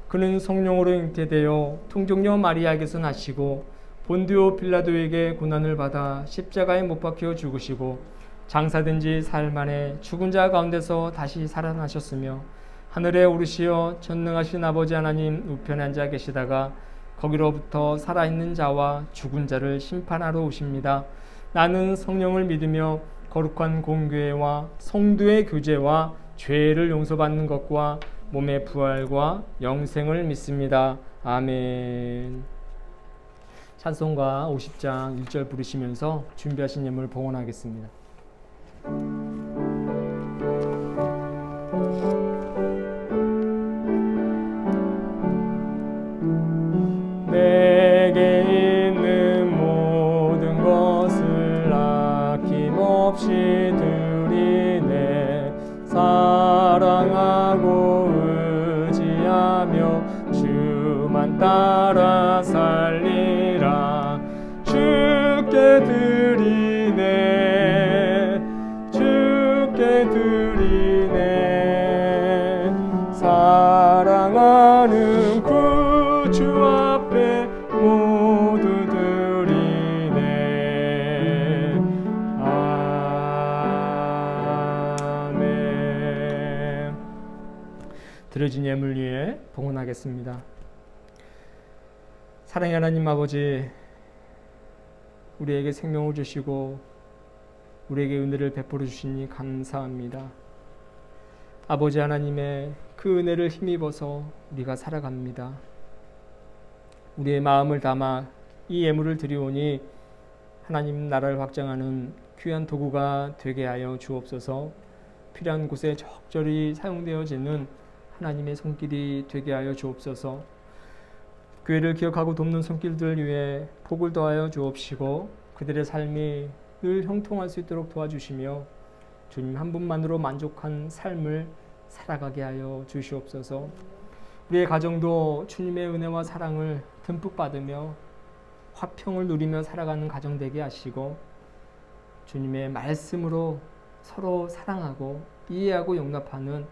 그는 성령으로 잉태되어 통정녀 마리아에게서 나시고 본디오 빌라도에게 고난을 받아 십자가에 못 박혀 죽으시고 장사된 지 사흘 만에 죽은 자 가운데서 다시 살아나셨으며 하늘에 오르시어 전능하신 아버지 하나님 우편에 앉아 계시다가 거기로부터 살아있는 자와 죽은 자를 심판하러 오십니다. 나는 성령을 믿으며 거룩한 공교회와 성도의 교제와 죄를 용서받는 것과 몸의 부활과 영생을 믿습니다. 아멘. 찬송가 50장 1절 부르시면서 준비하신 예물 봉헌하겠습니다. 내게 있는 모든 것을 아낌없이 드리네. 사랑하고 의지하며 주만 따라 살리라. 주께 드리네. 주께 드리네. 사랑하는 구주 앞에 모두 드리네. 아멘. 드려진 예물 위에 봉헌하겠습니다. 사랑의 하나님 아버지, 우리에게 생명을 주시고 우리에게 은혜를 베풀어 주시니 감사합니다. 아버지 하나님의 그 은혜를 힘입어서 우리가 살아갑니다. 우리의 마음을 담아 이 예물을 드리오니 하나님 나라를 확장하는 귀한 도구가 되게 하여 주옵소서. 필요한 곳에 적절히 사용되어지는 하나님의 손길이 되게 하여 주옵소서. 교회를 기억하고 돕는 손길들 위해 복을 더하여 주옵시고 그들의 삶이 늘 형통할 수 있도록 도와주시며 주님 한 분만으로 만족한 삶을 살아가게 하여 주시옵소서. 우리의 가정도 주님의 은혜와 사랑을 듬뿍 받으며 화평을 누리며 살아가는 가정 되게 하시고 주님의 말씀으로 서로 사랑하고 이해하고 용납하는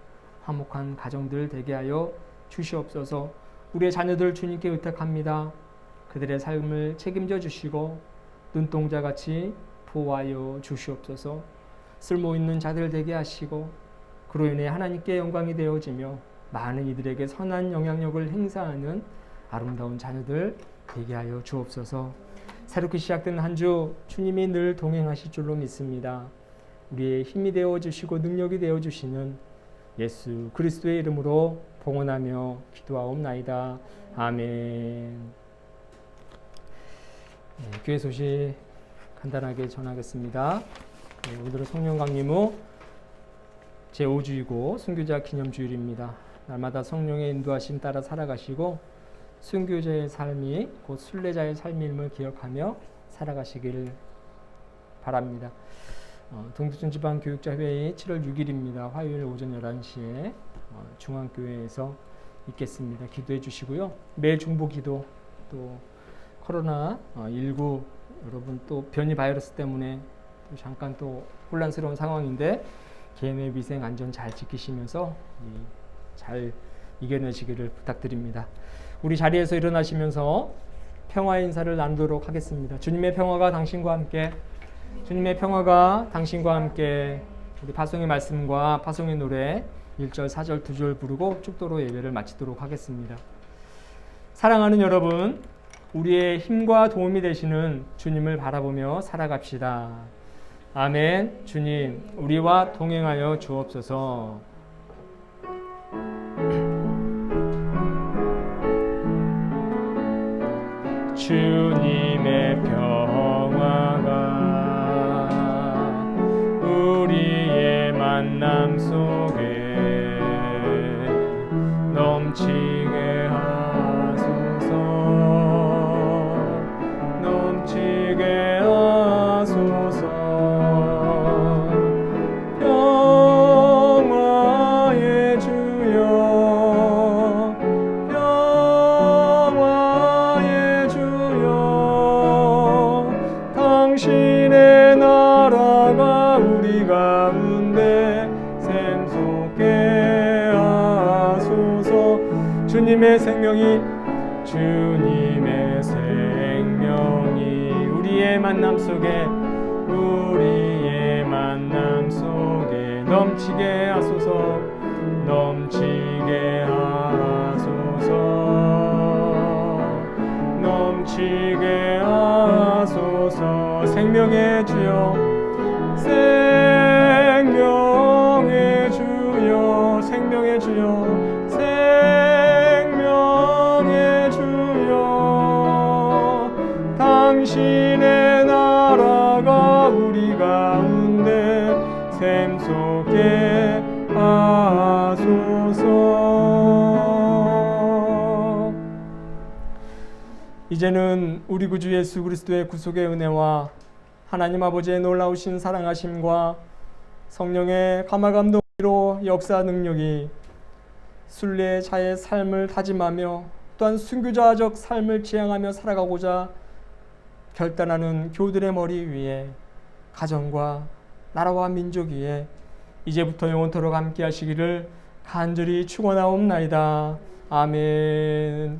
화목한 가정들 되게 하여 주시옵소서. 우리의 자녀들 주님께 의탁합니다. 그들의 삶을 책임져 주시고 눈동자같이 보호하여 주시옵소서. 쓸모있는 자들 되게 하시고 그로 인해 하나님께 영광이 되어지며 많은 이들에게 선한 영향력을 행사하는 아름다운 자녀들 되게 하여 주옵소서. 새롭게 시작된 한 주 주님이 늘 동행하실 줄로 믿습니다. 우리의 힘이 되어주시고 능력이 되어주시는 예수 그리스도의 이름으로 봉헌하며 기도하옵나이다. 아멘. 교회 소식 간단하게 전하겠습니다. 오늘은 성령 강림 후 제5주이고 순교자 기념주일입니다. 날마다 성령의 인도하심 따라 살아가시고 순교자의 삶이 곧 순례자의 삶임을 기억하며 살아가시길 바랍니다. 동두천지방교육자회의 7월 6일입니다. 화요일 오전 11시에 중앙교회에서 있겠습니다. 기도해 주시고요. 매일 중보기도 또 코로나19 여러분 또 변이 바이러스 때문에 또 잠깐 또 혼란스러운 상황인데 개인의 위생 안전 잘 지키시면서 잘 이겨내시기를 부탁드립니다. 우리 자리에서 일어나시면서 평화의 인사를 나누도록 하겠습니다. 주님의 평화가 당신과 함께 주님의 평화가 당신과 함께. 우리 파송의 말씀과 파송의 노래 1절, 4절, 2절 부르고 축도로 예배를 마치도록 하겠습니다. 사랑하는 여러분, 우리의 힘과 도움이 되시는 주님을 바라보며 살아갑시다. 아멘. 주님, 우리와 동행하여 주옵소서. 주님의 평화가 우리의 만남 속에 넘치게 하소서. 넘치게 하소서. 평화의 주여, 평화의 주여, 당신의 나라가 우리 가운데 샘솟게 하소서. 주님의 생명이 우리의 만남 속에 넘치게 하소서. 넘치게 하소서. 넘치게 하소서. 생명의 주여, 생명의 주여, 생명의 주여, 생명의 주여, 당신의 나라가 우리 가운데 샘솟게 하소서. 이제는 우리 구주 예수 그리스도의 구속의 은혜와 하나님 아버지의 놀라우신 사랑하심과 성령의 감화감동으로 역사 능력이 순례자의 삶을 다짐하며 또한 순교자적 삶을 지향하며 살아가고자 결단하는 교우들의 머리 위에, 가정과 나라와 민족 위에 이제부터 영원토록 함께 하시기를 간절히 축원하옵나이다. 아멘.